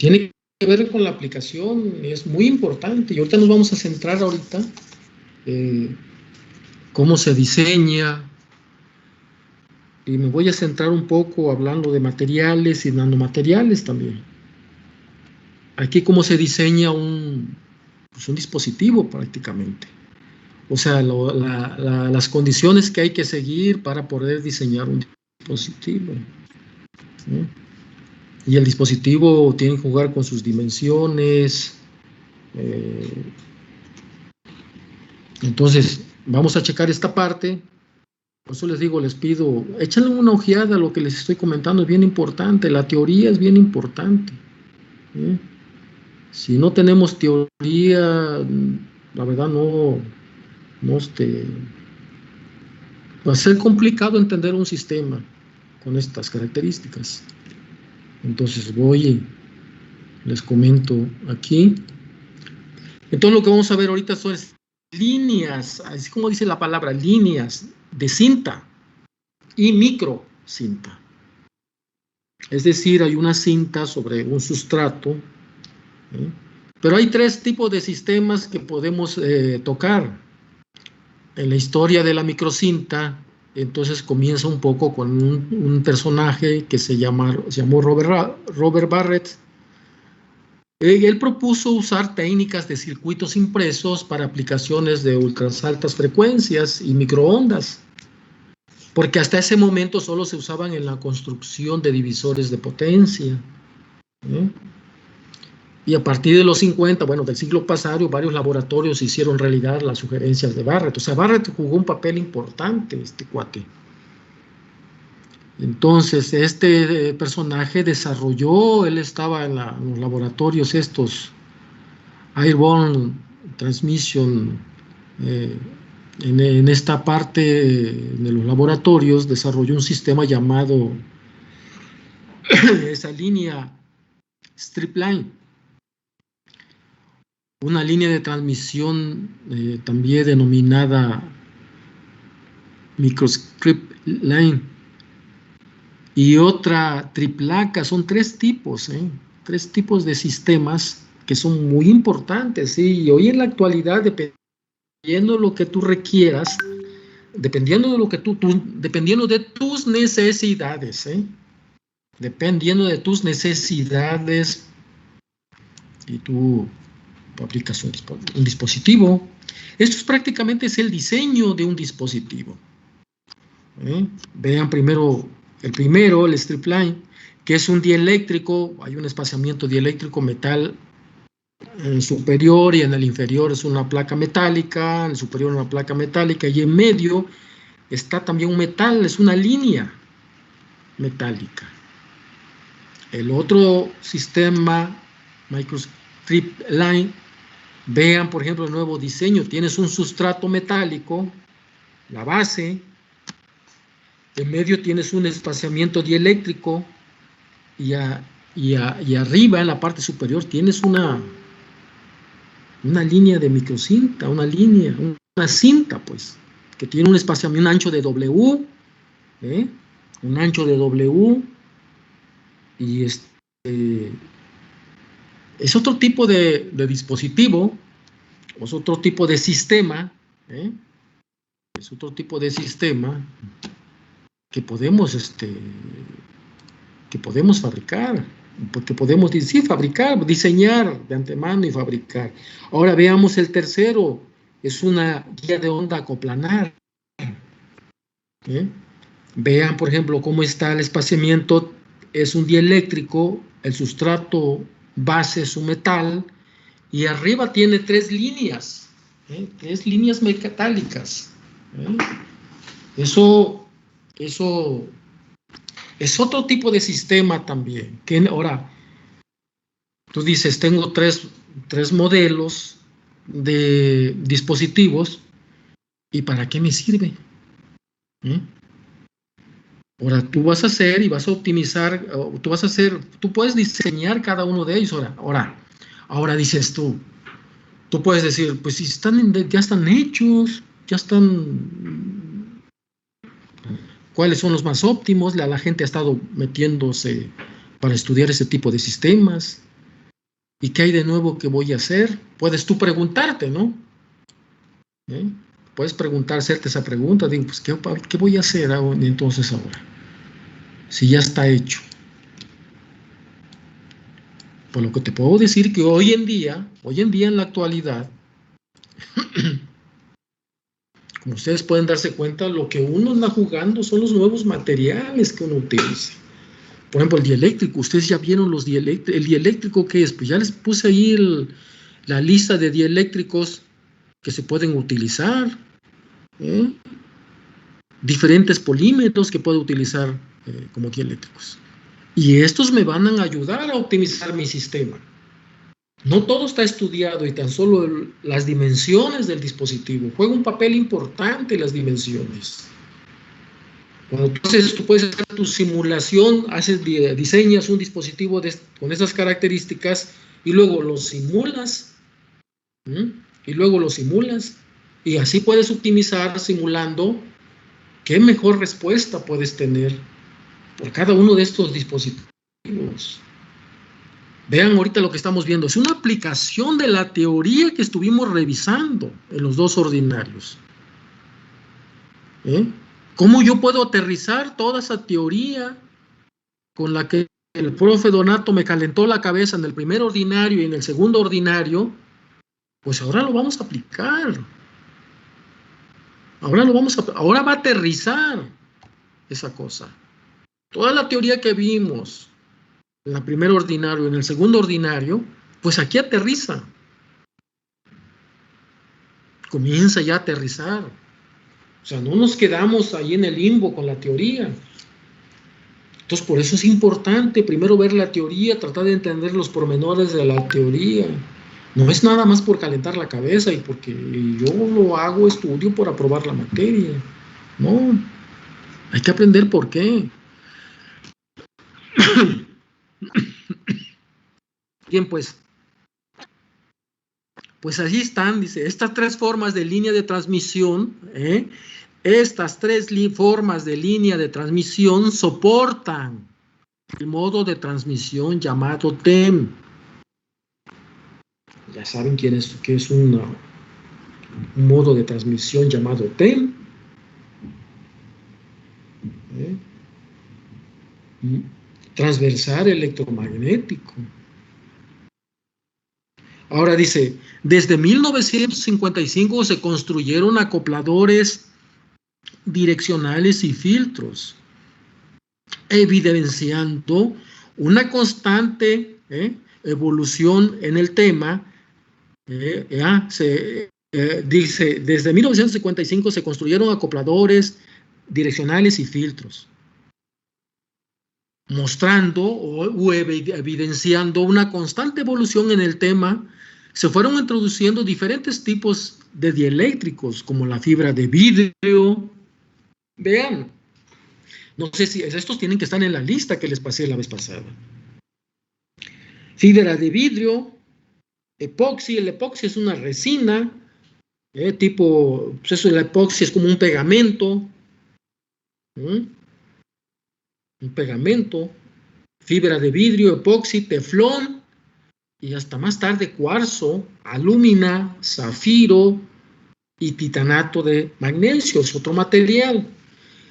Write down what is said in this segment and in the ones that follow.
tiene que ver con la aplicación, es muy importante. Y ahorita nos vamos a centrar cómo se diseña, y me voy a centrar un poco hablando de materiales y nanomateriales también. Aquí cómo se diseña un dispositivo prácticamente. O sea, las condiciones que hay que seguir para poder diseñar un dispositivo, ¿no? Y el dispositivo tiene que jugar con sus dimensiones. Entonces, vamos a checar esta parte. Por eso les digo, les pido, échenle una ojeada a lo que les estoy comentando, es bien importante. La teoría es bien importante, ¿eh? Si no tenemos teoría, la verdad va a ser complicado entender un sistema con estas características. Entonces les comento aquí. Entonces lo que vamos a ver ahorita son líneas, así como dice la palabra, líneas de cinta y microcinta. Es decir, hay una cinta sobre un sustrato, ¿eh? Pero hay tres tipos de sistemas que podemos tocar. En la historia de la microcinta, entonces comienza un poco con un personaje que se llamó Robert Barrett. Él propuso usar técnicas de circuitos impresos para aplicaciones de ultrasaltas frecuencias y microondas, porque hasta ese momento solo se usaban en la construcción de divisores de potencia, ¿eh? Y a partir de los 50, bueno, del siglo pasado, varios laboratorios hicieron realidad las sugerencias de Barrett. O sea, Barrett jugó un papel importante, este cuate. Entonces, este personaje desarrolló, él estaba en los laboratorios estos, Airborne Transmission, en esta parte de los laboratorios, desarrolló un sistema llamado, esa línea Stripline, una línea de transmisión también denominada Microstrip Line, y otra triplaca. Son tres tipos de sistemas que son muy importantes, ¿sí? Y hoy en la actualidad, dependiendo de lo que tú requieras, dependiendo de tus necesidades, dependiendo de tus necesidades y tu aplicación, un dispositivo. Esto prácticamente es el diseño de un dispositivo. Vean primero el stripline, que es un dieléctrico. Hay un espaciamiento dieléctrico metal en el superior, y en el inferior es una placa metálica, en el superior una placa metálica, y en medio está también un metal, es una línea metálica. El otro sistema, Microstrip Line, vean por ejemplo el nuevo diseño, tienes un sustrato metálico, la base, en medio tienes un espaciamiento dieléctrico, y arriba en la parte superior tienes una línea de microcinta, una cinta, pues, que tiene un espaciamiento, un ancho de W, un ancho de W, y es otro tipo de dispositivo, es otro tipo de sistema, es otro tipo de sistema que podemos fabricar, porque podemos fabricar, diseñar de antemano y fabricar. Ahora veamos el tercero, es una guía de onda coplanar. Vean, por ejemplo, cómo está el espaciamiento, es un dieléctrico, el sustrato base es un metal, y arriba tiene tres líneas metálicas. Eso es otro tipo de sistema también. Que ahora, tú dices, tengo tres modelos de dispositivos, ¿y para qué me sirve? Ahora, tú vas a hacer y vas a optimizar, tú puedes diseñar cada uno de ellos. Ahora dices tú puedes decir, pues si ya están hechos, ¿cuáles son los más óptimos? La gente ha estado metiéndose para estudiar ese tipo de sistemas. ¿Y qué hay de nuevo que voy a hacer? Puedes tú preguntarte, ¿no? Puedes hacerte esa pregunta. Digo, pues, ¿qué voy a hacer entonces ahora? Si ya está hecho. Por lo que te puedo decir que hoy en día en la actualidad, como ustedes pueden darse cuenta, lo que uno anda jugando son los nuevos materiales que uno utiliza. Por ejemplo, el dieléctrico. Ustedes ya vieron el dieléctrico, ¿qué es? Pues ya les puse ahí la lista de dieléctricos que se pueden utilizar. Diferentes polímetros que puedo utilizar como dieléctricos. Y estos me van a ayudar a optimizar mi sistema. No todo está estudiado y tan solo las dimensiones del dispositivo. Juega un papel importante las dimensiones. Cuando tú puedes hacer tu simulación, diseñas un dispositivo con esas características y luego lo simulas. Y así puedes optimizar simulando qué mejor respuesta puedes tener por cada uno de estos dispositivos. Vean ahorita lo que estamos viendo. Es una aplicación de la teoría que estuvimos revisando en los dos ordinarios. ¿Cómo yo puedo aterrizar toda esa teoría con la que el profe Donato me calentó la cabeza en el primer ordinario y en el segundo ordinario? Pues ahora lo vamos a aplicar. Ahora va a aterrizar esa cosa. Toda la teoría que vimos en el primer ordinario, en el segundo ordinario, pues aquí aterriza. Comienza ya a aterrizar. O sea, no nos quedamos ahí en el limbo con la teoría. Entonces, por eso es importante primero ver la teoría, tratar de entender los pormenores de la teoría. No es nada más por calentar la cabeza y porque yo lo hago, estudio por aprobar la materia. No, hay que aprender por qué. Bien, pues allí están, dice, estas tres formas de línea de transmisión, estas tres formas de línea de transmisión soportan el modo de transmisión llamado TEM. Ya saben qué es un modo de transmisión llamado TEM. Transversal electromagnético. Ahora dice, desde 1955 se construyeron acopladores direccionales y filtros, evidenciando una constante evolución en el tema. Dice, desde 1955 se construyeron acopladores direccionales y filtros, mostrando o evidenciando una constante evolución en el tema. Se fueron introduciendo diferentes tipos de dieléctricos, como la fibra de vidrio. Vean, no sé si estos tienen que estar en la lista que les pasé la vez pasada. Fibra de vidrio, epoxi. El epoxi es una resina, pues eso, el epoxi es como un pegamento. Un pegamento, fibra de vidrio, epoxi, teflón y hasta más tarde cuarzo, alúmina, zafiro y titanato de magnesio, es otro material.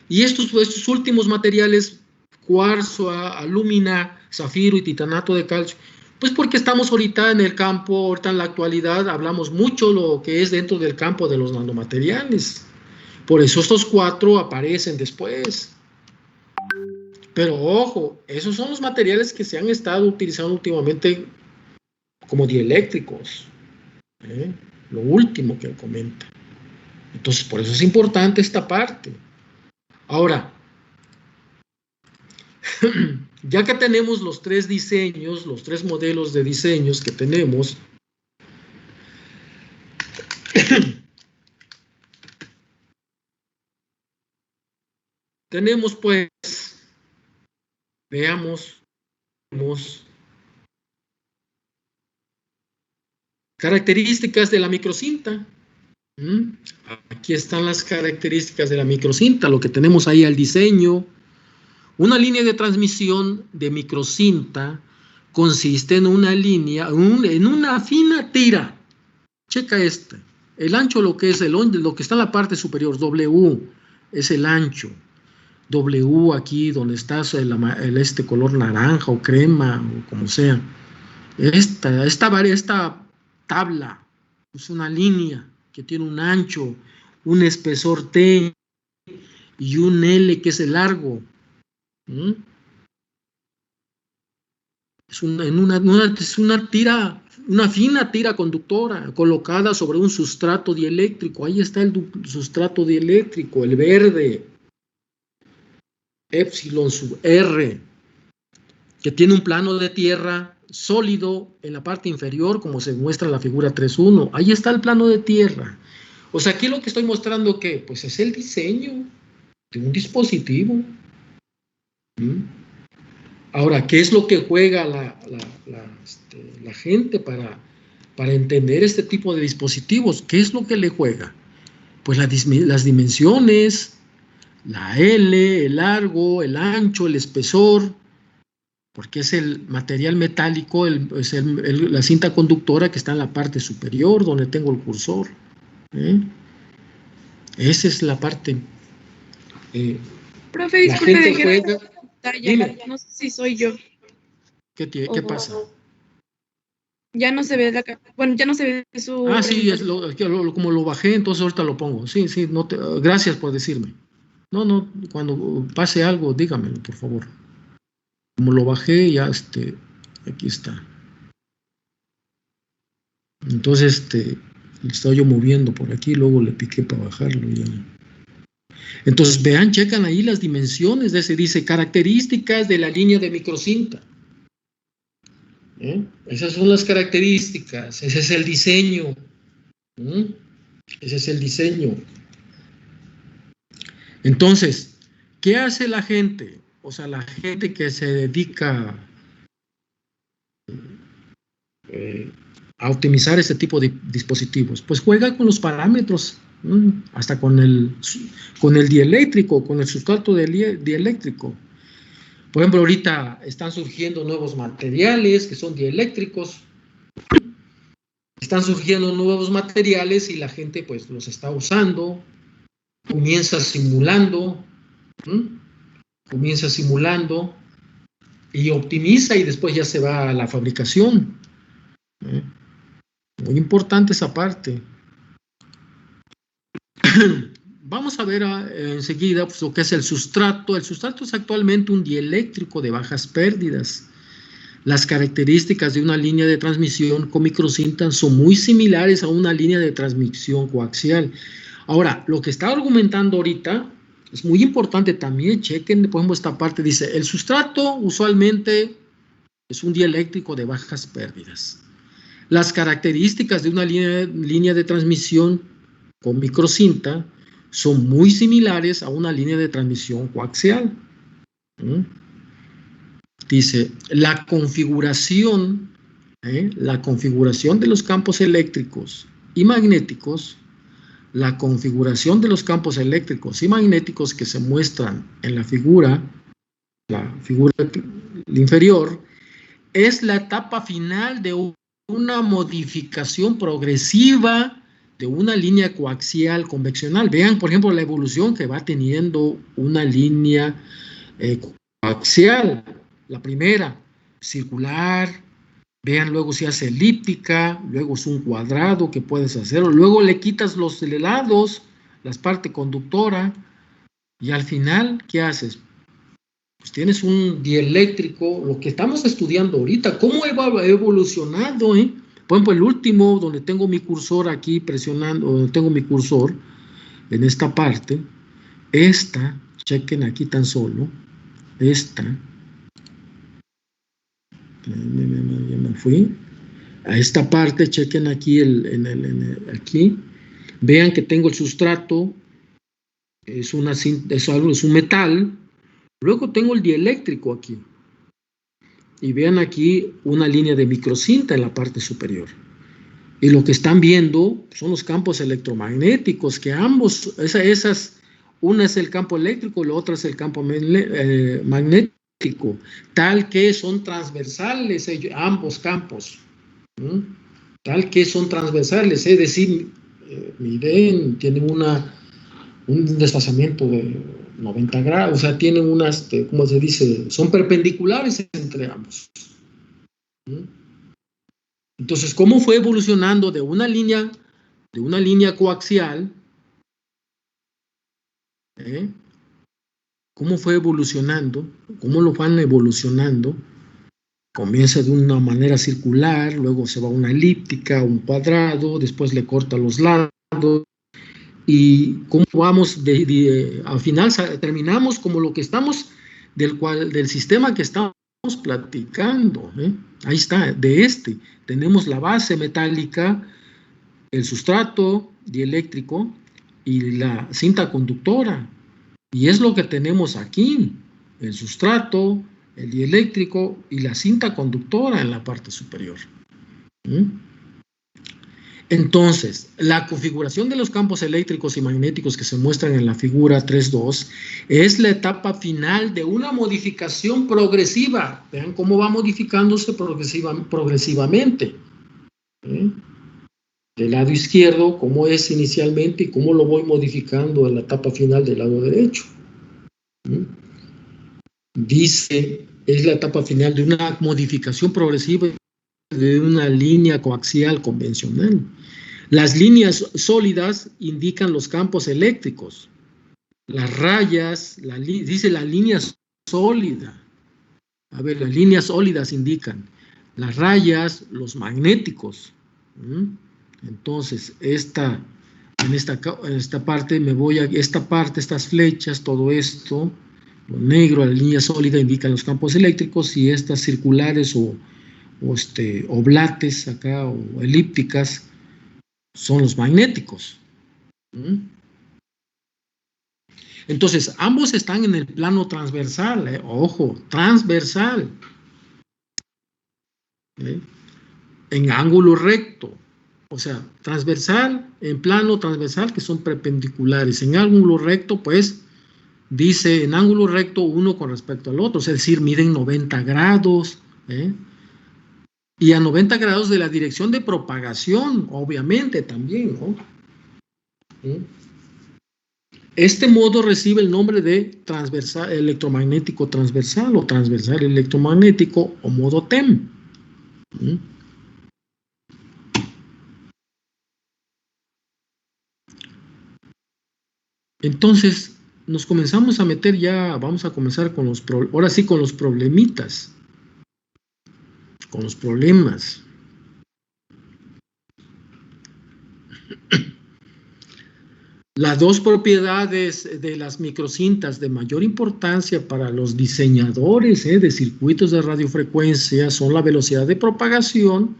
Y estos últimos materiales, cuarzo, alúmina, zafiro y titanato de calcio, pues porque estamos ahorita en el campo, ahorita en la actualidad hablamos mucho lo que es dentro del campo de los nanomateriales. Por eso estos cuatro aparecen después. Pero ojo, esos son los materiales que se han estado utilizando últimamente como dieléctricos. Lo último que comenta. Entonces, por eso es importante esta parte. Ahora, ya que tenemos los tres diseños, los tres modelos de diseños que tenemos, tenemos pues, veamos características de la microcinta. Aquí están las características de la microcinta, lo que tenemos ahí al diseño. Una línea de transmisión de microcinta consiste en una línea, en una fina tira. Checa el ancho, lo que está en la parte superior, W, es el ancho. W aquí donde está este color naranja o crema o como sea. Esta tabla es una línea que tiene un ancho, un espesor T y un L que es el largo. Es una fina tira conductora colocada sobre un sustrato dieléctrico. Ahí está el sustrato dieléctrico, el verde, epsilon sub R, que tiene un plano de tierra sólido en la parte inferior, como se muestra en la figura 3.1. Ahí está el plano de tierra. O sea, aquí lo que estoy mostrando, ¿qué? Pues es el diseño de un dispositivo. Ahora, ¿qué es lo que juega la gente para entender este tipo de dispositivos? ¿Qué es lo que le juega? Pues las dimensiones, la L, el largo, el ancho, el espesor, porque es el material metálico, la cinta conductora que está en la parte superior, donde tengo el cursor. Esa es la parte. Profe, disculpe, gente juega. Dime. No sé si soy yo. ¿Qué pasa? Ya no se ve ya no se ve su... Ah, sí, como lo bajé, entonces ahorita lo pongo. Sí, gracias por decirme. No, cuando pase algo, dígamelo, por favor. Como lo bajé, ya aquí está. Entonces, lo estaba yo moviendo por aquí, luego le piqué para bajarlo ya. Entonces, vean, checan ahí las dimensiones de ese, dice, características de la línea de microcinta. Esas son las características, ese es el diseño. Ese es el diseño. Entonces, ¿qué hace la gente? O sea, la gente que se dedica a optimizar este tipo de dispositivos, pues juega con los parámetros, hasta con el dieléctrico, con el sustrato dieléctrico. Por ejemplo, ahorita están surgiendo nuevos materiales que son dieléctricos. Están surgiendo nuevos materiales y la gente pues los está usando, comienza simulando y optimiza y después ya se va a la fabricación. Muy importante esa parte. Vamos a ver enseguida pues, lo que es el sustrato. El sustrato es actualmente un dieléctrico de bajas pérdidas. Las características de una línea de transmisión con microcinta son muy similares a una línea de transmisión coaxial. Ahora, lo que está argumentando ahorita es muy importante también. Chequen, por ejemplo, esta parte dice, el sustrato usualmente es un dieléctrico de bajas pérdidas. Las características de una línea de transmisión con microcinta son muy similares a una línea de transmisión coaxial. Dice, la configuración de los campos eléctricos y magnéticos, que se muestran en la figura inferior, es la etapa final de una modificación progresiva de una línea coaxial convencional. Vean, por ejemplo, la evolución que va teniendo una línea coaxial. La primera, circular. Vean, luego se hace elíptica, luego es un cuadrado que puedes hacer, luego le quitas los lados, la parte conductora, y al final, ¿qué haces? Pues tienes un dieléctrico, lo que estamos estudiando ahorita, cómo ha evolucionado, Por ejemplo, el último, donde tengo mi cursor aquí presionando, donde tengo mi cursor, en esta parte, chequen aquí tan solo, ya me fui, a esta parte, chequen aquí, aquí, vean que tengo el sustrato, es un metal, luego tengo el dieléctrico aquí, y vean aquí una línea de microcinta en la parte superior. Y lo que están viendo son los campos electromagnéticos, que ambos, una es el campo eléctrico, la otra es el campo magnético. eléctrico, tal que son transversales ellos, ambos campos, ¿no? Tal que son transversales, es decir, miren, tienen un desfasamiento de 90 grados, o sea, tienen unas, ¿cómo se dice? Son perpendiculares entre ambos, ¿no? Entonces, ¿cómo fue evolucionando de una línea coaxial? ¿Cómo fue evolucionando? ¿Cómo lo van evolucionando? Comienza de una manera circular, luego se va a una elíptica, un cuadrado, después le corta los lados, y cómo vamos, al final terminamos como lo que estamos, del sistema que estamos platicando, ¿eh? Ahí está, tenemos la base metálica, el sustrato dieléctrico y la cinta conductora, y es lo que tenemos aquí, el sustrato, el dieléctrico y la cinta conductora en la parte superior. Entonces, la configuración de los campos eléctricos y magnéticos que se muestran en la figura 3.2 es la etapa final de una modificación progresiva. Vean cómo va modificándose progresivamente. Del lado izquierdo, cómo es inicialmente y cómo lo voy modificando en la etapa final del lado derecho. Dice, es la etapa final de una modificación progresiva de una línea coaxial convencional. Las líneas sólidas indican los campos eléctricos. Las rayas, dice la línea sólida. A ver, las líneas sólidas indican las rayas, los magnéticos. Entonces, en esta parte me voy a esta parte, estas flechas, todo esto, lo negro, la línea sólida indican los campos eléctricos, y estas circulares o oblates acá o elípticas son los magnéticos. Entonces, ambos están en el plano transversal, ojo, transversal, en ángulo recto. O sea, transversal, en plano transversal, que son perpendiculares. En ángulo recto, pues, dice en ángulo recto uno con respecto al otro, es decir, miden 90 grados, y a 90 grados de la dirección de propagación, obviamente, también, ¿no? Este modo recibe el nombre de transversal electromagnético transversal o transversal electromagnético o modo TEM. Entonces, nos comenzamos a meter ya, vamos a comenzar con ahora sí con los problemitas, con los problemas. Las dos propiedades de las microcintas de mayor importancia para los diseñadores de circuitos de radiofrecuencia son la velocidad de propagación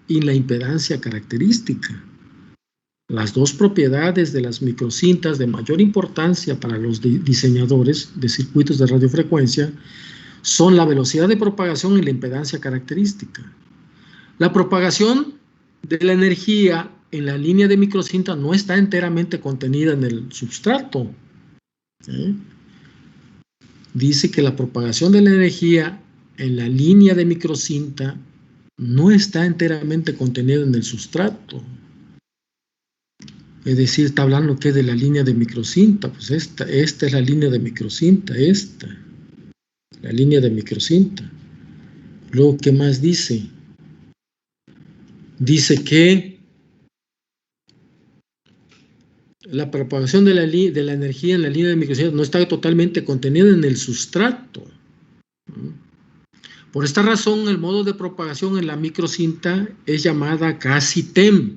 y la impedancia característica. Las dos propiedades de las microcintas de mayor importancia para los diseñadores de circuitos de radiofrecuencia son la velocidad de propagación y la impedancia característica. La propagación de la energía en la línea de microcinta no está enteramente contenida en el substrato. Dice que la propagación de la energía en la línea de microcinta no está enteramente contenida en el sustrato. Es decir, está hablando que de la línea de microcinta, pues esta es la línea de microcinta, la línea de microcinta. Luego, ¿qué más dice? Dice que la propagación de la energía en la línea de microcinta no está totalmente contenida en el sustrato. Por esta razón, el modo de propagación en la microcinta es llamada casi TEM.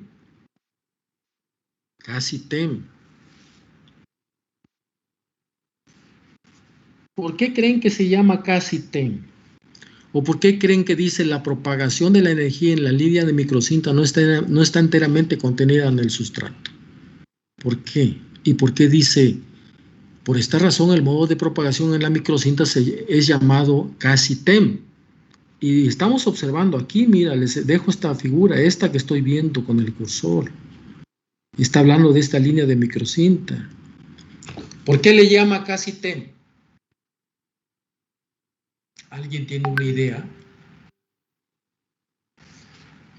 Casi TEM. ¿Por qué creen que se llama casi TEM? ¿O por qué creen que dice la propagación de la energía en la línea de microcinta no está enteramente contenida en el sustrato? ¿Por qué? ¿Y por qué dice? Por esta razón, el modo de propagación en la microcinta es llamado casi TEM. Y estamos observando aquí, mira, les dejo esta figura, esta que estoy viendo con el cursor. Está hablando de esta línea de microcinta. ¿Por qué le llama casi TEM? ¿Alguien tiene una idea?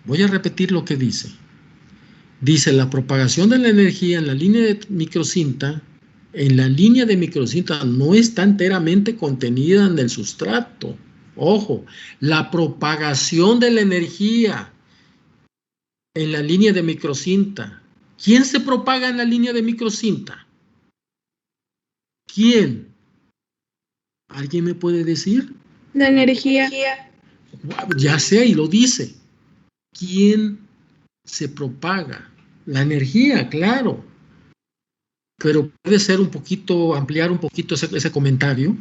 Voy a repetir lo que dice. Dice, la propagación de la energía en la línea de microcinta, no está enteramente contenida en el sustrato. Ojo, la propagación de la energía en la línea de microcinta. ¿Quién se propaga en la línea de microcinta? ¿Quién? ¿Alguien me puede decir? La energía. Ya sé, y lo dice. ¿Quién se propaga? La energía, claro. Pero puede ser un poquito, ampliar un poquito ese comentario.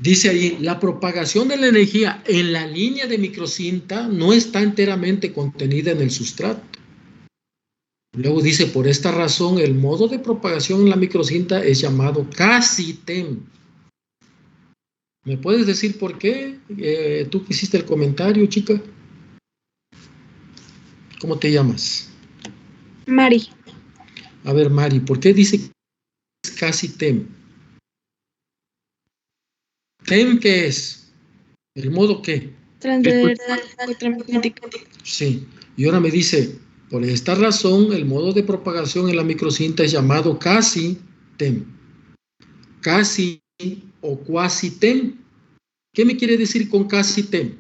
Dice ahí, la propagación de la energía en la línea de microcinta no está enteramente contenida en el sustrato. Luego dice, por esta razón, el modo de propagación en la microcinta es llamado casi TEM. ¿Me puedes decir por qué? Tú que hiciste el comentario, chica. ¿Cómo te llamas? Mari. A ver, Mari, ¿por qué dice que es casi TEM? ¿TEM qué es? ¿El modo qué? Transversal electromagnético. Sí. Y ahora me dice, por esta razón, el modo de propagación en la microcinta es llamado casi TEM. Casi o cuasi TEM. ¿Qué me quiere decir con casi TEM?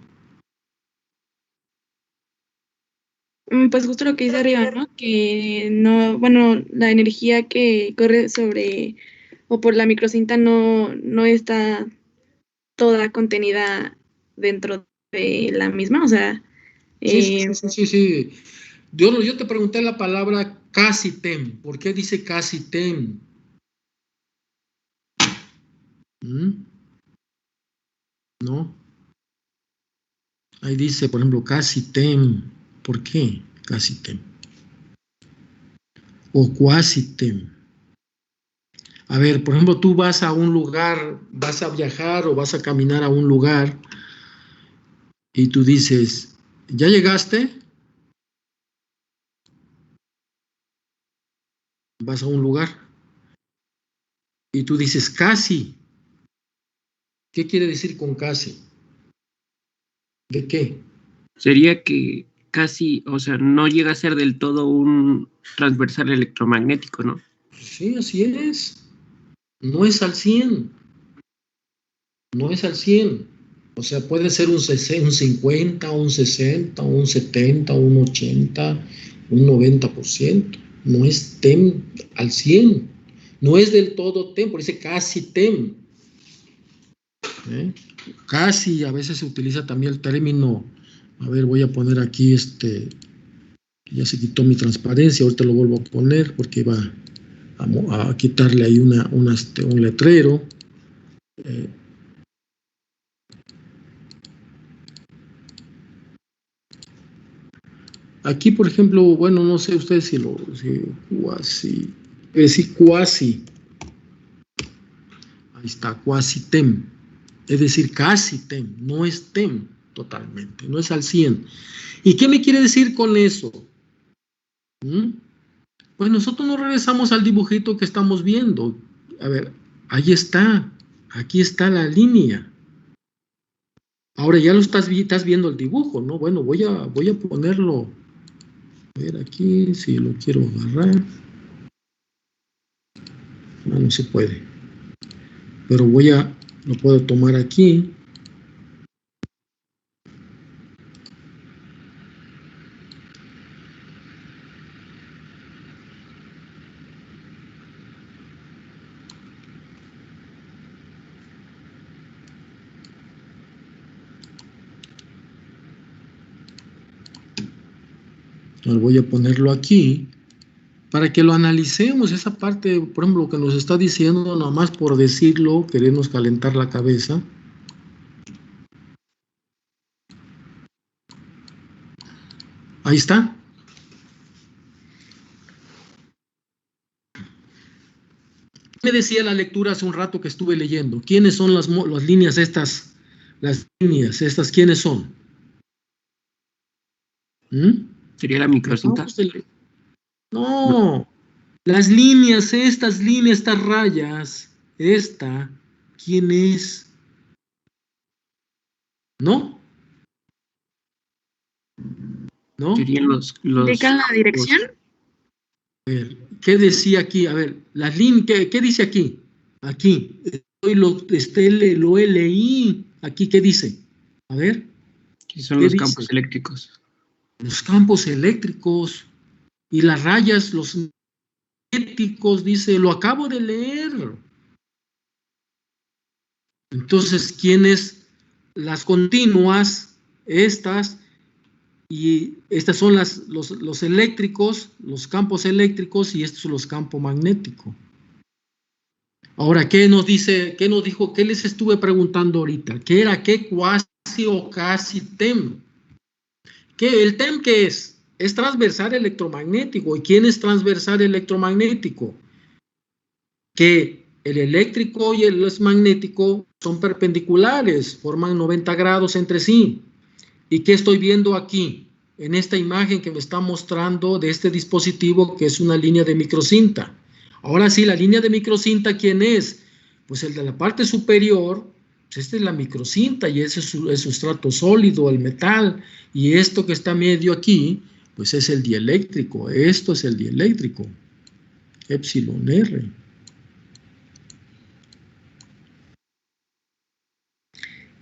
Pues justo lo que dice arriba, ¿no? Que no, bueno, la energía que corre sobre o por la microcinta no está toda contenida dentro de la misma, o sea, Sí. Yo te pregunté la palabra casi TEM. ¿Por qué dice casi TEM? ¿No? Ahí dice, por ejemplo, casi TEM. ¿Por qué casi TEM? O cuasi TEM. A ver, por ejemplo, tú vas a un lugar, vas a viajar o vas a caminar a un lugar y tú dices, ¿ya llegaste? Vas a un lugar y tú dices, casi. ¿Qué quiere decir con casi? ¿De qué? Sería que casi, o sea, no llega a ser del todo un transversal electromagnético, ¿no? Sí, así es. No es al 100. No es al 100. O sea, puede ser un 50, un 60, un 70, un 80, un 90%. No es TEM al 100. No es del todo TEM, por eso casi TEM. Casi, a veces se utiliza también el término, a ver, voy a poner aquí ya se quitó mi transparencia, ahorita lo vuelvo a poner porque va a quitarle ahí un letrero. Aquí, por ejemplo, bueno, no sé ustedes si cuasi, es decir, cuasi, ahí está, cuasi TEM, es decir, casi TEM, no es TEM totalmente, no es al 100. ¿Y qué me quiere decir con eso? Pues nosotros nos regresamos al dibujito que estamos viendo. A ver, ahí está, aquí está la línea. Ahora ya lo estás viendo el dibujo, ¿no? Bueno, voy a ponerlo, a ver aquí, si lo quiero agarrar. No se puede. Pero lo puedo tomar aquí. Voy a ponerlo aquí para que lo analicemos, esa parte, por ejemplo, lo que nos está diciendo, nada más por decirlo, queremos calentar la cabeza. Ahí está. Me decía la lectura hace un rato que estuve leyendo. ¿Quiénes son las líneas estas? Las líneas estas, ¿quiénes son? Sería la microcinta. No, las líneas, estas rayas, esta, ¿quién es? ¿No? ¿No? Serían ¿Indican la dirección? A ver, ¿qué decía aquí? A ver, las líneas, ¿qué dice aquí? Aquí, lo leí. Aquí, ¿qué dice? A ver, que son ¿qué los dice? campos eléctricos. Los campos eléctricos y las rayas, los magnéticos, dice, lo acabo de leer. Entonces, ¿quiénes? Las continuas, estas, y estas son los eléctricos, los campos eléctricos, y estos son los campos magnéticos. Ahora, ¿qué nos dice, qué nos dijo, qué les estuve preguntando ahorita? ¿Qué era qué cuasi o casi TEM? ¿Qué, el TEM qué es? Es transversal electromagnético. ¿Y quién es transversal electromagnético? Que el eléctrico y el magnético son perpendiculares, forman 90 grados entre sí. ¿Y qué estoy viendo aquí? En esta imagen que me está mostrando de este dispositivo, que es una línea de microcinta. Ahora sí, la línea de microcinta, ¿quién es? Pues el de la parte superior, pues esta es la microcinta y ese es el sustrato sólido, el metal, y esto que está medio aquí, pues es el dieléctrico. Esto es el dieléctrico, epsilon R.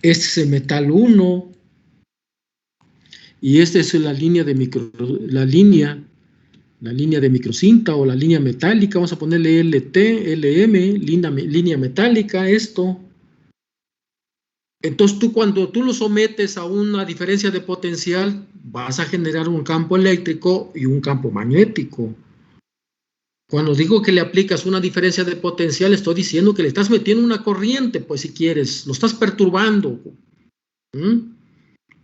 Este es el metal 1, y esta es la línea de microcinta o la línea metálica. Vamos a ponerle LT, LM, línea metálica, esto. Entonces cuando tú lo sometes a una diferencia de potencial, vas a generar un campo eléctrico y un campo magnético. Cuando digo que le aplicas una diferencia de potencial, estoy diciendo que le estás metiendo una corriente, pues si quieres, lo estás perturbando.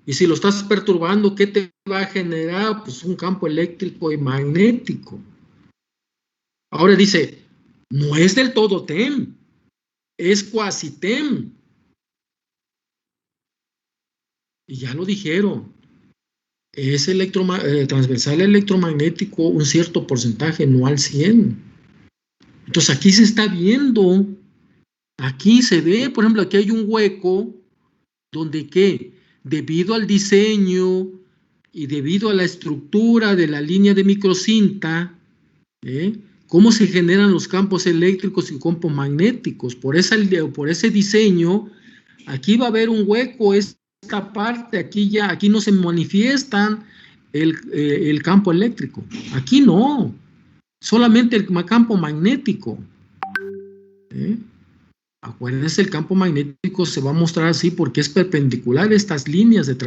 Y si lo estás perturbando, ¿qué te va a generar? Pues un campo eléctrico y magnético. Ahora dice, no es del todo TEM, es cuasi TEM. Y ya lo dijeron, es transversal electromagnético un cierto porcentaje, no al 100. Entonces aquí se está viendo, aquí se ve, por ejemplo, aquí hay un hueco donde ¿qué? Debido al diseño y debido a la estructura de la línea de microcinta, cómo se generan los campos eléctricos y campos magnéticos. Por ese diseño, aquí va a haber un hueco, esta parte, aquí no se manifiestan el campo eléctrico. Aquí no, solamente el campo magnético. Acuérdense, el campo magnético se va a mostrar así porque es perpendicular a estas líneas de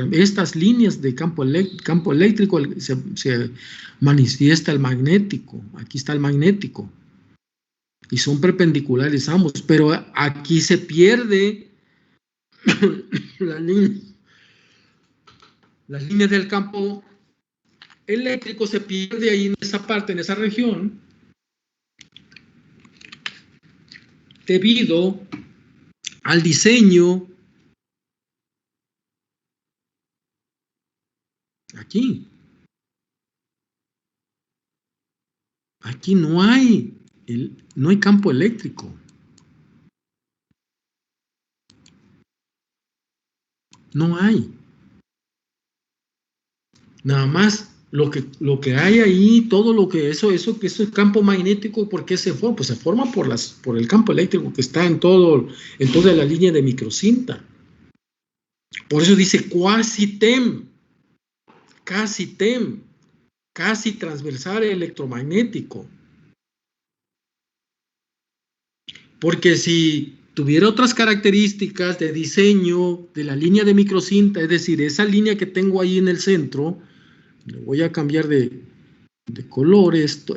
campo eléctrico, se manifiesta el magnético. Aquí está el magnético. Y son perpendiculares ambos, pero aquí se pierde la línea del campo eléctrico, se pierde ahí en esa parte, en esa región, debido al diseño aquí. Aquí no hay campo eléctrico. No hay. Nada más lo que hay ahí, todo lo que eso que es el campo magnético, ¿por qué se forma? Pues se forma por el campo eléctrico que está en toda la línea de microcinta. Por eso dice cuasi TEM, casi transversal electromagnético. Porque si tuviera otras características de diseño de la línea de microcinta, es decir, esa línea que tengo ahí en el centro, le voy a cambiar de color esto.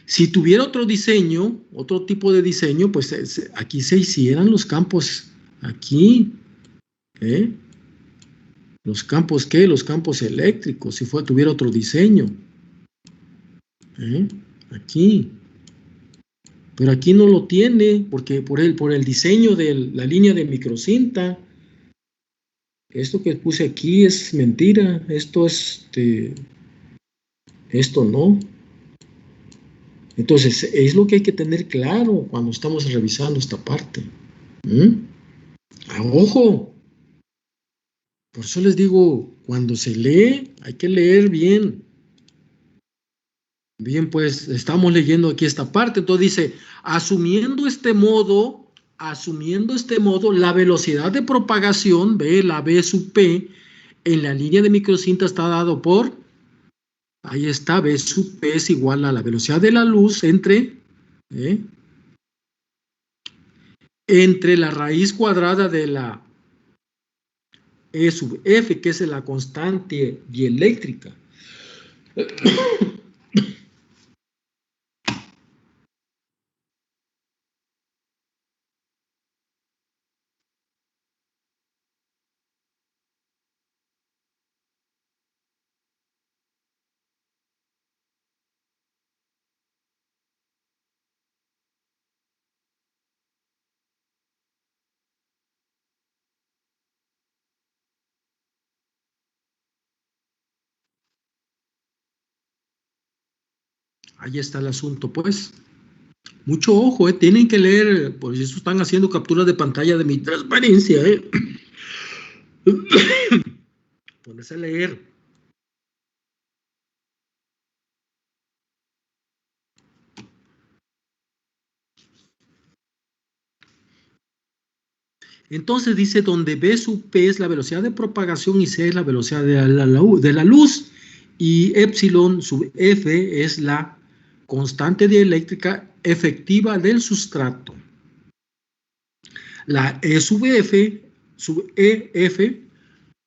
Si tuviera otro diseño, otro tipo de diseño, pues aquí se hicieran los campos, aquí, los campos, ¿qué? Los campos eléctricos, si tuviera otro diseño, aquí. Pero aquí no lo tiene, porque por el diseño de la línea de microcinta, esto que puse aquí es mentira, esto no. Entonces, es lo que hay que tener claro cuando estamos revisando esta parte. ¡Ojo! Por eso les digo, cuando se lee, hay que leer bien. Bien, pues estamos leyendo aquí esta parte. Entonces dice, asumiendo este modo, la velocidad de propagación, ve, la V sub P, en la línea de microcinta está dado por, ahí está, V sub P es igual a la velocidad de la luz entre la raíz cuadrada de la E sub F, que es la constante dieléctrica. Ahí está el asunto, pues. Mucho ojo, tienen que leer, por eso están haciendo capturas de pantalla de mi transparencia, Ponerse a leer. Entonces dice, donde B sub P es la velocidad de propagación y C es la velocidad de la luz, y epsilon sub F es la constante dieléctrica efectiva del sustrato. La E sub F, sub EF,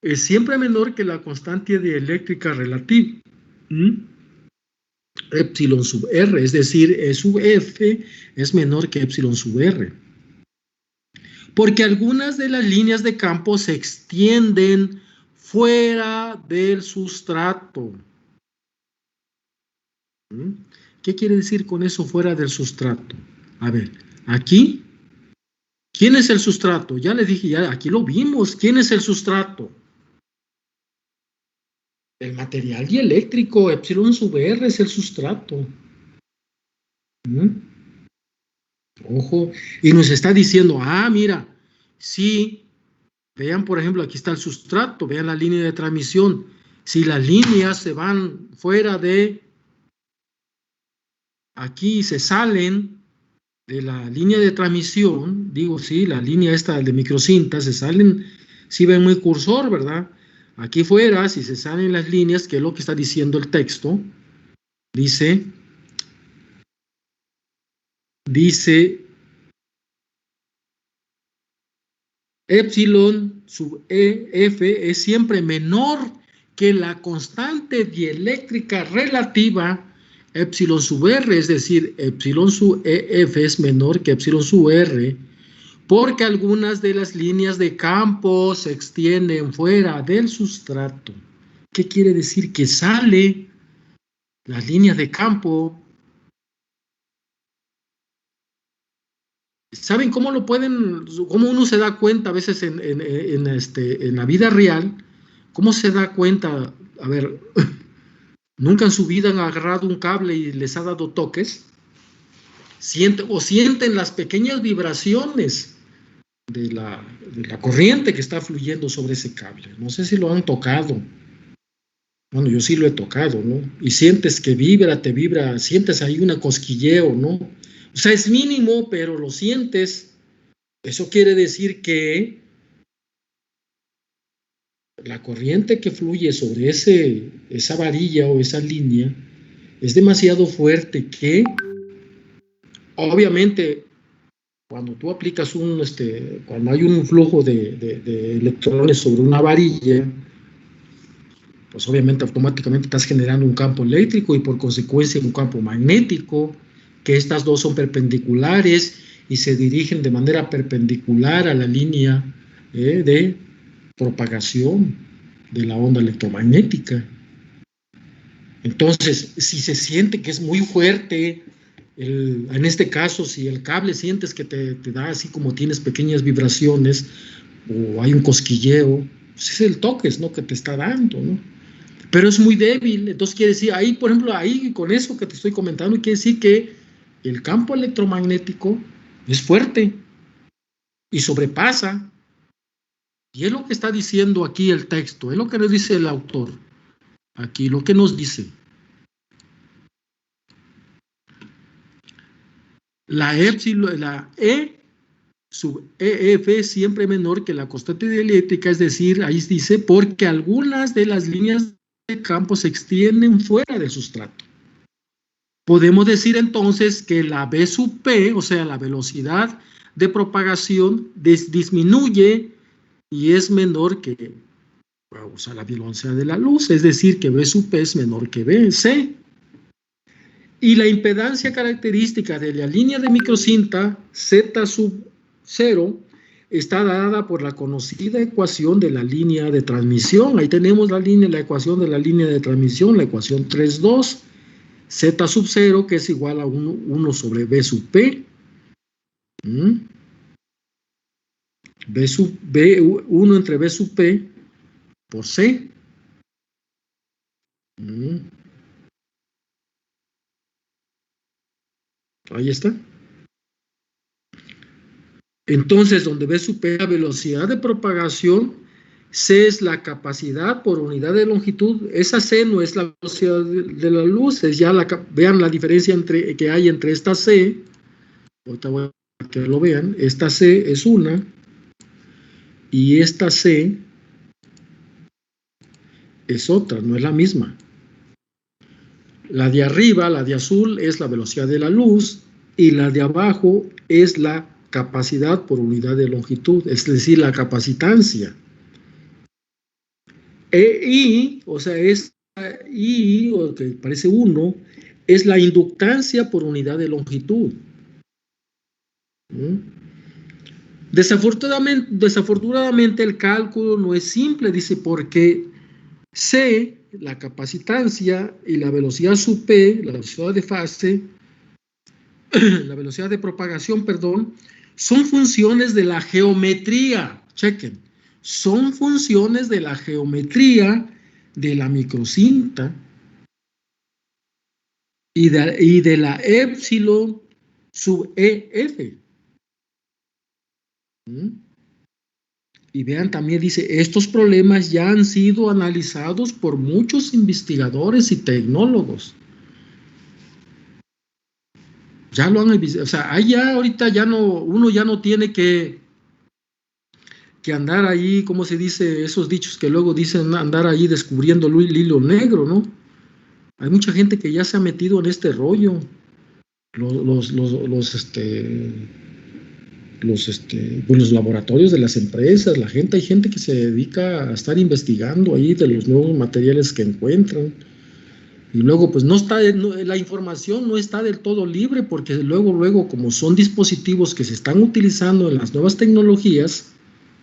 es siempre menor que la constante dieléctrica relativa. Epsilon sub R, es decir, E sub F es menor que epsilon sub R. Porque algunas de las líneas de campo se extienden fuera del sustrato. ¿Qué quiere decir con eso, fuera del sustrato? A ver, aquí, ¿quién es el sustrato? Ya les dije, ya aquí lo vimos. ¿Quién es el sustrato? El material dieléctrico, epsilon sub R es el sustrato. Ojo, y nos está diciendo, mira, si, vean por ejemplo, aquí está el sustrato, vean la línea de transmisión, si las líneas se van fuera de, aquí se salen de la línea de transmisión, digo, sí, la línea esta de microcinta, se salen, si ven muy cursor, ¿verdad? Aquí fuera, si se salen las líneas, que es lo que está diciendo el texto, dice epsilon sub EF es siempre menor que la constante dieléctrica relativa epsilon sub R, es decir, epsilon sub EF es menor que epsilon sub R, porque algunas de las líneas de campo se extienden fuera del sustrato. ¿Qué quiere decir? Que sale las líneas de campo. ¿Saben cómo cómo uno se da cuenta a veces en la vida real? ¿Cómo se da cuenta? A ver, ¿nunca en su vida han agarrado un cable y les ha dado toques? Sienten las pequeñas vibraciones de la corriente que está fluyendo sobre ese cable. No sé si lo han tocado. Bueno, yo sí lo he tocado, ¿no? Y sientes que te vibra, sientes ahí un cosquilleo, ¿no? O sea, es mínimo, pero lo sientes. Eso quiere decir que la corriente que fluye sobre esa varilla o esa línea es demasiado fuerte que, obviamente, cuando tú aplicas cuando hay un flujo de electrones sobre una varilla, pues obviamente automáticamente estás generando un campo eléctrico y por consecuencia un campo magnético, que estas dos son perpendiculares y se dirigen de manera perpendicular a la línea de propagación de la onda electromagnética. Entonces, si se siente que es muy fuerte, en este caso, si el cable sientes que te da así como tienes pequeñas vibraciones o hay un cosquilleo, pues es el toque, ¿no?, que te está dando, ¿no? Pero es muy débil, entonces quiere decir, ahí, por ejemplo, ahí con eso que te estoy comentando, quiere decir que el campo electromagnético es fuerte y sobrepasa. Y es lo que está diciendo aquí el texto, es lo que nos dice el autor. Aquí lo que nos dice. La E sub EF es siempre menor que la constante dieléctrica, es decir, ahí dice, porque algunas de las líneas de campo se extienden fuera del sustrato. Podemos decir entonces que la V sub P, o sea, la velocidad de propagación, disminuye y es menor que, o sea, la velocidad de la luz, es decir, que V sub P es menor que C. Y la impedancia característica de la línea de microcinta, Z sub 0, está dada por la conocida ecuación de la línea de transmisión. Ahí tenemos la ecuación de la línea de transmisión, la ecuación 3,2, Z sub 0, que es igual a 1 sobre V sub P. V1 entre V sub P por C. Ahí está. Entonces, donde V sub P es la velocidad de propagación, C es la capacidad por unidad de longitud. Esa C no es la velocidad de la luz, es ya vean la diferencia que hay entre esta C. Ahorita voy a que lo vean. Esta C es una y esta C es otra, no es la misma. La de arriba, la de azul, es la velocidad de la luz y la de abajo es la capacidad por unidad de longitud, es decir, la capacitancia. I, o sea, es I, o que parece 1, es la inductancia por unidad de longitud. Desafortunadamente el cálculo no es simple, dice, porque C, la capacitancia, y la velocidad sub P, la velocidad de fase, la velocidad de propagación, perdón, son funciones de la geometría, chequen, son funciones de la geometría de la microcinta y de la épsilon sub EF. Y vean, también dice, estos problemas ya han sido analizados por muchos investigadores y tecnólogos. Ya lo han, o sea, allá ahorita ya no, uno ya no tiene que andar ahí, ¿cómo se dice? Esos dichos que luego dicen andar ahí descubriendo el hilo negro, ¿no? Hay mucha gente que ya se ha metido en este rollo. Los laboratorios de las empresas, hay gente que se dedica a estar investigando ahí de los nuevos materiales que encuentran. Y luego, pues la información no está del todo libre, porque luego, como son dispositivos que se están utilizando en las nuevas tecnologías,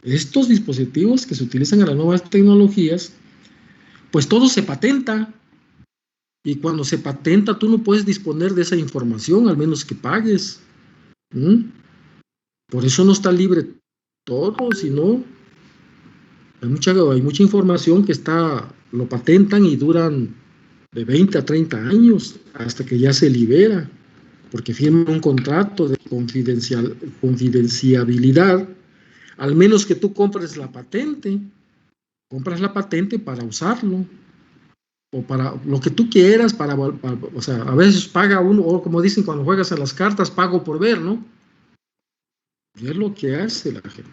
estos dispositivos que se utilizan en las nuevas tecnologías, pues todo se patenta. Y cuando se patenta, tú no puedes disponer de esa información, al menos que pagues. Por eso no está libre todo, sino hay mucha información que lo patentan y duran de 20 a 30 años hasta que ya se libera, porque firman un contrato de confidencialidad, al menos que tú compres la patente para usarlo, o para lo que tú quieras, o sea, a veces paga uno, o como dicen cuando juegas a las cartas, pago por ver, ¿no? Y es lo que hace la gente.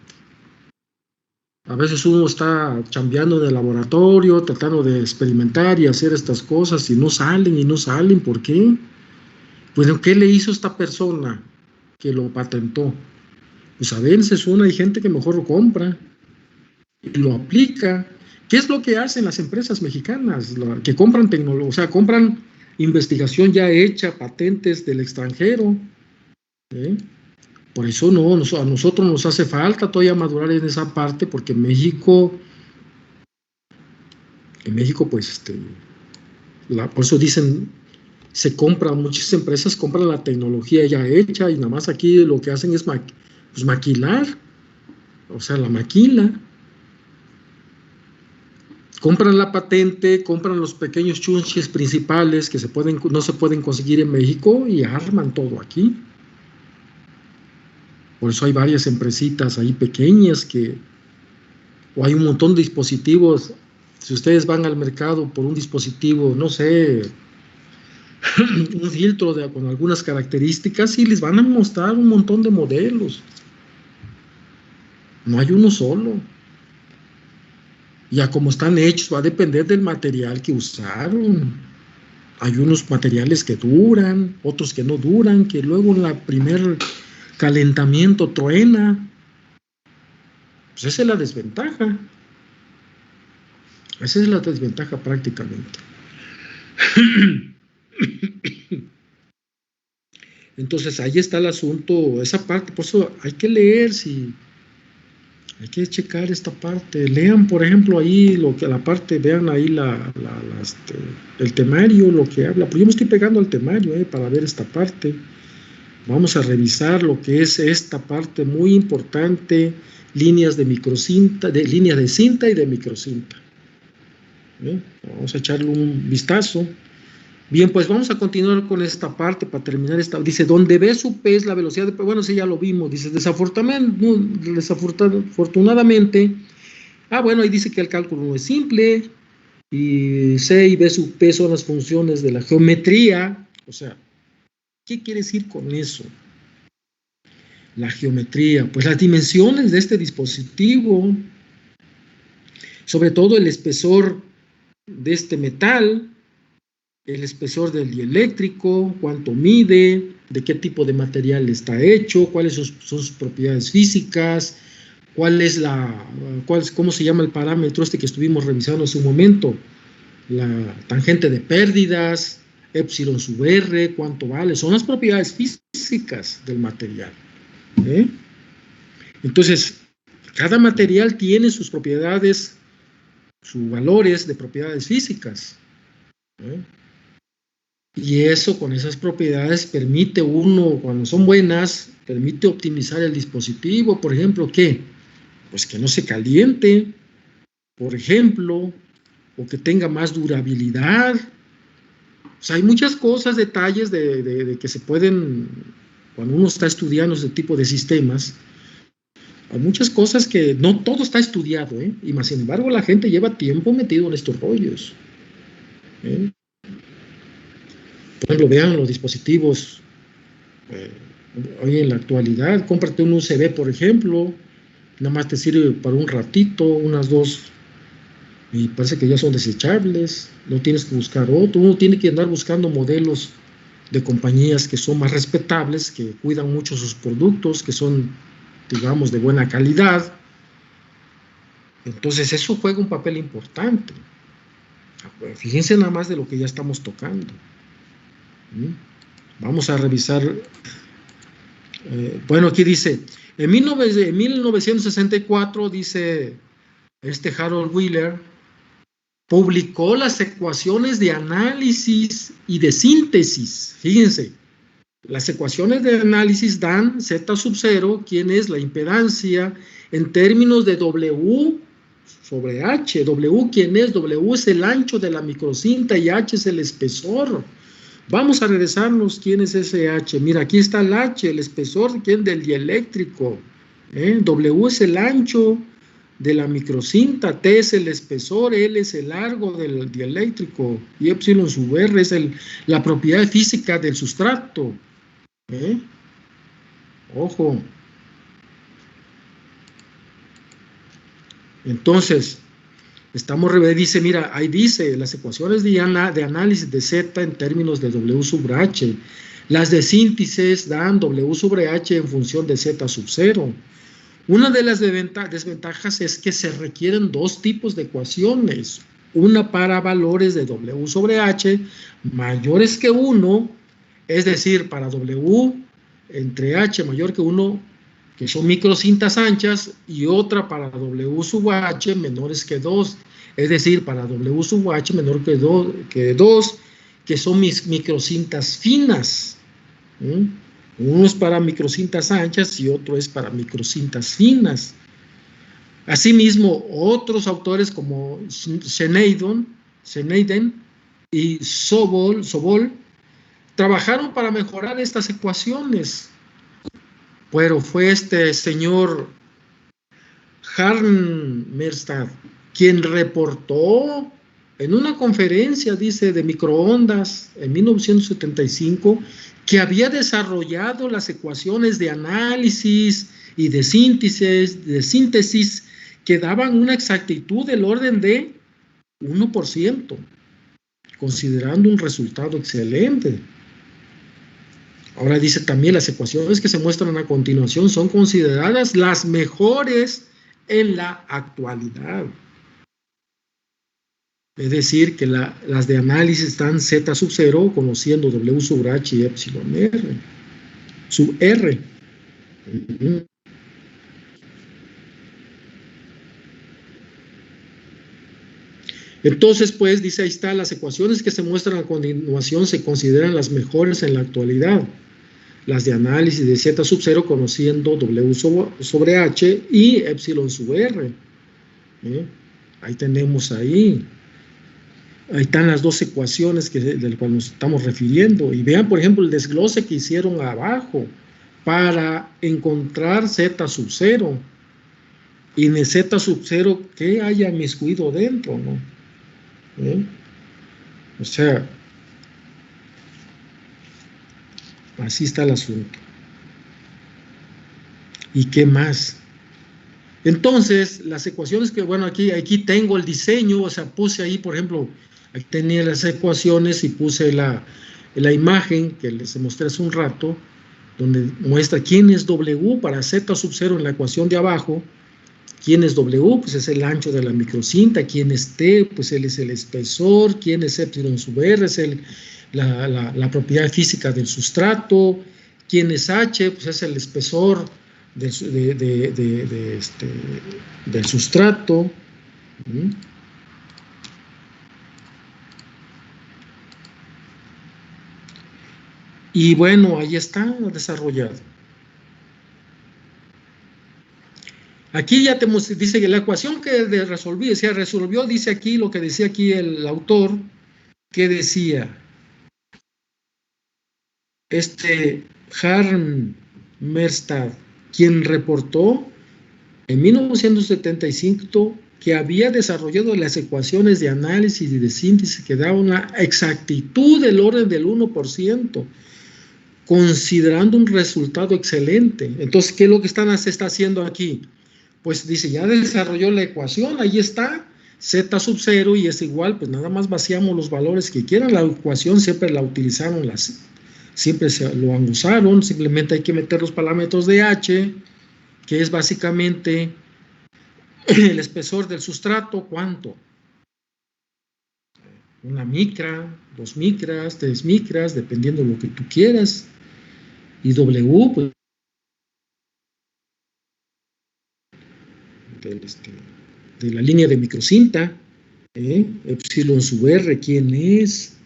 A veces uno está chambeando en el laboratorio, tratando de experimentar y hacer estas cosas, y no salen, ¿por qué? Bueno, ¿qué le hizo esta persona que lo patentó? Pues a veces hay gente que mejor lo compra y lo aplica. ¿Qué es lo que hacen las empresas mexicanas? Que compran tecnología, o sea, compran investigación ya hecha, patentes del extranjero. Por eso a nosotros nos hace falta todavía madurar en esa parte, porque en México pues por eso dicen, muchas empresas compran la tecnología ya hecha y nada más aquí lo que hacen es maquilar, o sea, la maquila. compran la patente, compran los pequeños chunches principales que no se pueden conseguir en México y arman todo aquí. Por eso hay varias empresitas ahí pequeñas o hay un montón de dispositivos. Si ustedes van al mercado por un dispositivo, no sé, un filtro con algunas características, y les van a mostrar un montón de modelos. No hay uno solo. Ya como están hechos, va a depender del material que usaron. Hay unos materiales que duran, otros que no duran, que luego en la primer calentamiento truena. Pues esa es la desventaja. Esa es la desventaja prácticamente. Entonces ahí está el asunto, esa parte, por eso hay que leer, hay que checar esta parte. Lean, por ejemplo, ahí la parte, vean ahí el temario, lo que habla. Pues yo me estoy pegando al temario para ver esta parte. Vamos a revisar lo que es esta parte muy importante, líneas de microcinta, líneas de cinta y de microcinta. Vamos a echarle un vistazo. Bien, pues vamos a continuar con esta parte para terminar esta. Dice, donde V sub P es la velocidad de... Bueno, sí, ya lo vimos. Dice, desafortunadamente, bueno, ahí dice que el cálculo no es simple, y C y V sub P son las funciones de la geometría. O sea, ¿qué quiere decir con eso? La geometría, pues las dimensiones de este dispositivo, sobre todo el espesor de este metal, el espesor del dieléctrico, cuánto mide, de qué tipo de material está hecho, cuáles son sus propiedades físicas, cómo se llama el parámetro que estuvimos revisando hace un momento, la tangente de pérdidas, epsilon sub r, cuánto vale, son las propiedades físicas del material. Entonces, cada material tiene sus propiedades, sus valores de propiedades físicas. Y eso, con esas propiedades, permite uno, cuando son buenas, permite optimizar el dispositivo. Por ejemplo, ¿qué? Pues que no se caliente, por ejemplo, o que tenga más durabilidad. O sea, hay muchas cosas, detalles de que se pueden, cuando uno está estudiando ese tipo de sistemas, hay muchas cosas que no todo está estudiado, y más sin embargo la gente lleva tiempo metido en estos rollos. Por ejemplo, vean los dispositivos hoy en la actualidad. Cómprate un USB, por ejemplo, nada más te sirve para un ratito, unas 2, y parece que ya son desechables. No tienes que buscar otro, uno tiene que andar buscando modelos de compañías que son más respetables, que cuidan mucho sus productos, que son, digamos, de buena calidad. Entonces eso juega un papel importante. Fíjense nada más de lo que ya estamos tocando. Vamos a revisar. Bueno, aquí dice, en 1964, dice Harold Wheeler, publicó las ecuaciones de análisis y de síntesis. Fíjense, las ecuaciones de análisis dan Z sub 0, ¿quién es la impedancia? En términos de W sobre H. W, ¿quién es? W es el ancho de la microcinta y H es el espesor. Vamos a regresarnos, ¿quién es ese H? Mira, aquí está el H, el espesor, ¿quién? Del dieléctrico. W es el ancho de la microcinta, T es el espesor, L es el largo del dieléctrico, y epsilon sub r es la propiedad física del sustrato. Ojo. Entonces, dice, mira, ahí dice, las ecuaciones de análisis de Z en términos de W sobre H. Las de síntesis dan W sobre H en función de Z sub 0. Una de las desventajas es que se requieren dos tipos de ecuaciones. Una para valores de W sobre H mayores que 1, es decir, para W entre H mayor que 1, que son microcintas anchas, y otra para W sub H menores que 2, es decir, para W sub H menor que 2, que son mis microcintas finas. Uno es para microcintas anchas y otro es para microcintas finas. Asimismo, otros autores como Schneiden y Sobol trabajaron para mejorar estas ecuaciones, pero fue este señor Harmstad quien reportó en una conferencia, dice, de microondas en 1975, que había desarrollado las ecuaciones de análisis y de síntesis que daban una exactitud del orden de 1%, considerando un resultado excelente. Ahora dice también, las ecuaciones que se muestran a continuación son consideradas las mejores en la actualidad. Es decir, que las de análisis están Z sub 0, conociendo W sobre H y epsilon R, sub R. Entonces, pues, dice, ahí está, las ecuaciones que se muestran a continuación se consideran las mejores en la actualidad. Las de análisis de Z sub 0, conociendo W sobre H y epsilon sub R. Ahí tenemos ahí. Ahí están las dos ecuaciones del cual nos estamos refiriendo. Y vean, por ejemplo, el desglose que hicieron abajo para encontrar Z sub 0. Y en el Z sub 0, ¿qué haya inmiscuido dentro, no? O sea, así está el asunto. ¿Y qué más? Entonces, las ecuaciones que, bueno, aquí tengo el diseño, o sea, puse ahí, por ejemplo, aquí tenía las ecuaciones y puse la imagen que les mostré hace un rato, donde muestra quién es W para Z sub 0 en la ecuación de abajo. ¿Quién es W? Pues es el ancho de la microcinta. ¿Quién es T? Pues él es el espesor. ¿Quién es epsilon sub R? Es la propiedad física del sustrato. ¿Quién es H? Pues es el espesor del sustrato. Y bueno, ahí está desarrollado. Aquí ya dice que la ecuación que resolvió, dice aquí lo que decía aquí el autor, que decía, Harmstad, quien reportó en 1975 que había desarrollado las ecuaciones de análisis y de síntesis que daban una exactitud del orden del 1%, considerando un resultado excelente. Entonces, ¿qué es lo que se está haciendo aquí? Pues dice, ya desarrolló la ecuación, ahí está, Z sub 0 y es igual, pues nada más vaciamos los valores que quieran. La ecuación siempre la utilizaron, siempre lo usaron, simplemente hay que meter los parámetros de H, que es básicamente el espesor del sustrato, ¿cuánto? 1 micra, 2 micras, 3 micras, dependiendo de lo que tú quieras. Y W, pues, de la línea de microcinta, epsilon sub R, ¿quién es?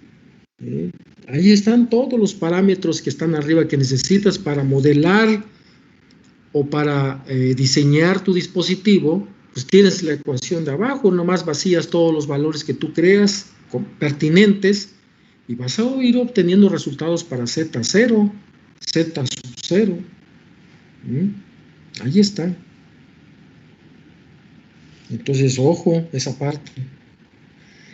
Ahí están todos los parámetros que están arriba que necesitas para modelar o para diseñar tu dispositivo. Pues tienes la ecuación de abajo, nomás vacías todos los valores que tú creas pertinentes y vas a ir obteniendo resultados para Z0, Z sub 0. Ahí está. Entonces, ojo, esa parte.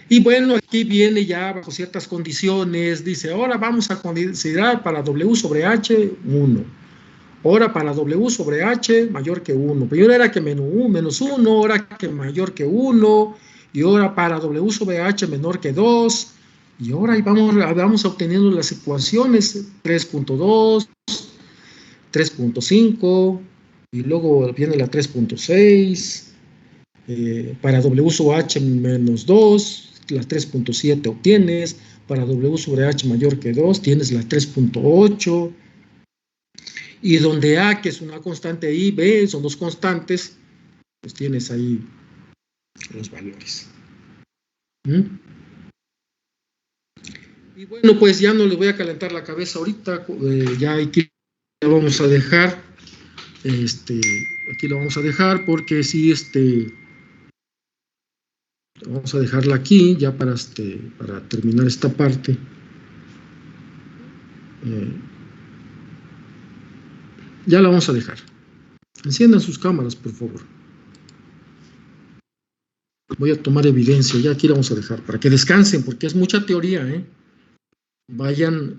Y bueno, aquí viene ya bajo ciertas condiciones, dice, ahora vamos a considerar para W sobre H 1. Ahora para W sobre H mayor que 1. Primero era que menos 1, ahora que mayor que 1, y ahora para W sobre H menor que 2, y ahora vamos obteniendo las ecuaciones 3.2, 3.5, y luego viene la 3.6, para W sobre H menos 2, la 3.7 obtienes, para W sobre H mayor que 2, tienes la 3.8, y donde A, que es una constante, y B son dos constantes, pues tienes ahí los valores. Y bueno, pues ya no les voy a calentar la cabeza ahorita, ya aquí vamos a dejar aquí lo vamos a dejar porque sí, vamos a dejarla aquí ya para terminar esta parte. Ya la vamos a dejar. Enciendan sus cámaras, por favor. Voy a tomar evidencia, ya aquí la vamos a dejar, para que descansen, porque es mucha teoría, ¿eh? Vayan,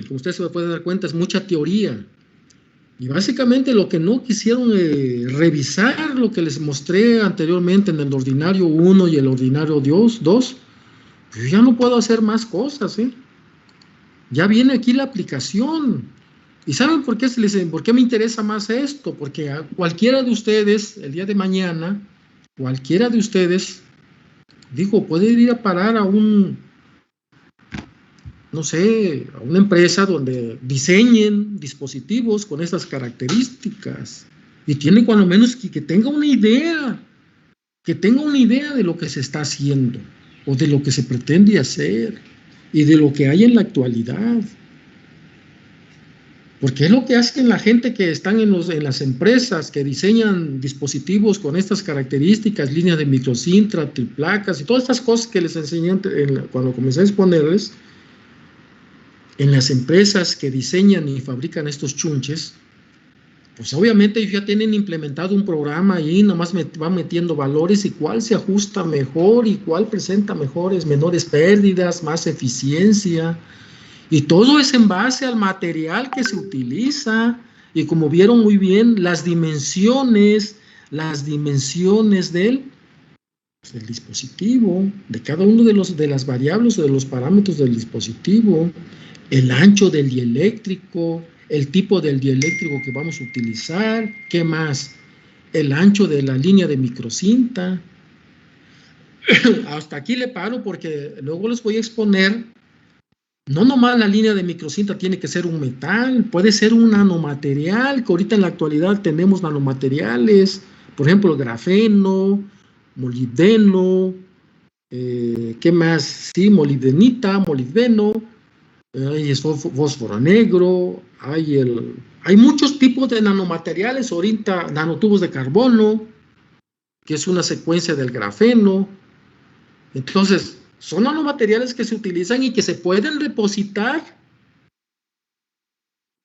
como ustedes se pueden dar cuenta, es mucha teoría. Y básicamente lo que no quisieron revisar, lo que les mostré anteriormente en el ordinario 1 y el ordinario 2, pues ya no puedo hacer más cosas, ¿eh? Ya viene aquí la aplicación. ¿Y saben por qué me interesa más esto? Porque a cualquiera de ustedes, el día de mañana, cualquiera de ustedes, puede ir a parar a no sé, a una empresa donde diseñen dispositivos con esas características y tiene cuando menos que tenga una idea, de lo que se está haciendo o de lo que se pretende hacer y de lo que hay en la actualidad. Porque es lo que hacen la gente que están en las empresas que diseñan dispositivos con estas características, líneas de microcinta, triplacas y todas estas cosas que les enseñé cuando comencé a exponerles. En las empresas que diseñan y fabrican estos chunches, pues obviamente ya tienen implementado un programa ahí, nomás van metiendo valores y cuál se ajusta mejor y cuál presenta menores pérdidas, más eficiencia. Y todo es en base al material que se utiliza. Y como vieron muy bien, las dimensiones del dispositivo, de cada uno de las variables o de los parámetros del dispositivo, el ancho del dieléctrico, el tipo del dieléctrico que vamos a utilizar, ¿qué más? El ancho de la línea de microcinta. Hasta aquí le paro porque luego les voy a exponer. No nomás la línea de microcinta tiene que ser un metal, puede ser un nanomaterial, que ahorita en la actualidad tenemos nanomateriales, por ejemplo, el grafeno, molibdeno, ¿qué más? Sí, molibdenita, molibdeno, hay fósforo negro, hay muchos tipos de nanomateriales, ahorita nanotubos de carbono, que es una secuencia del grafeno. Entonces, son nanomateriales que se utilizan y que se pueden depositar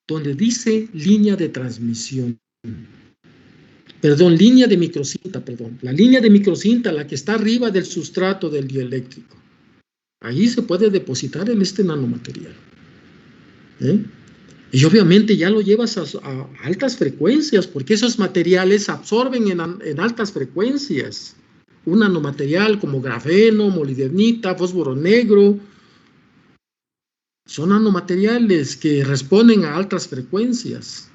donde dice línea de transmisión. Línea de microcinta, la línea de microcinta, la que está arriba del sustrato del dieléctrico. Ahí se puede depositar en este nanomaterial. Y obviamente ya lo llevas a altas frecuencias, porque esos materiales absorben en altas frecuencias. Un nanomaterial como grafeno, molibdenita, fósforo negro, son nanomateriales que responden a altas frecuencias.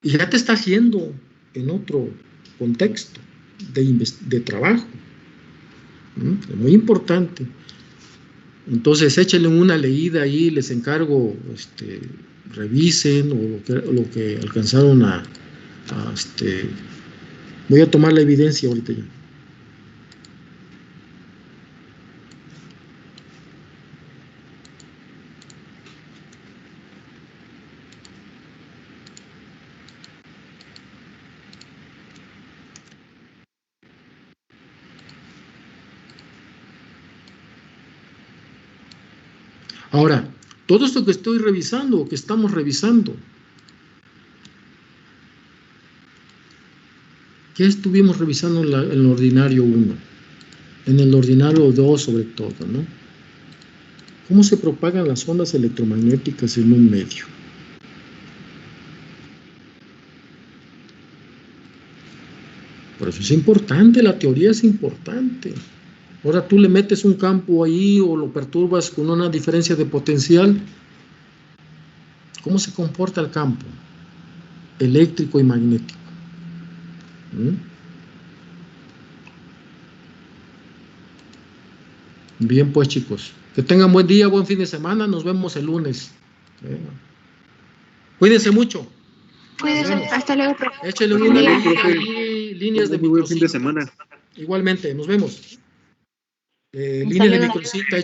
Y ya te está haciendo en otro contexto de trabajo. Es muy importante. Entonces, échenle una leída ahí, les encargo, revisen lo que alcanzaron voy a tomar la evidencia ahorita ya. Ahora, todo esto que estoy revisando, o que estamos revisando, ¿qué estuvimos revisando en el ordinario 1? En el ordinario 2 sobre todo, ¿no? ¿Cómo se propagan las ondas electromagnéticas en un medio? Por eso es importante, la teoría es importante. Ahora tú le metes un campo ahí o lo perturbas con una diferencia de potencial. ¿Cómo se comporta el campo eléctrico y magnético? Bien, pues chicos, que tengan buen día, buen fin de semana, nos vemos el lunes. Cuídense mucho. Cuídense, hasta luego. Échenle una líneas de microcinta. Buen fin de semana. Igualmente, nos vemos. Líneas de microcinta,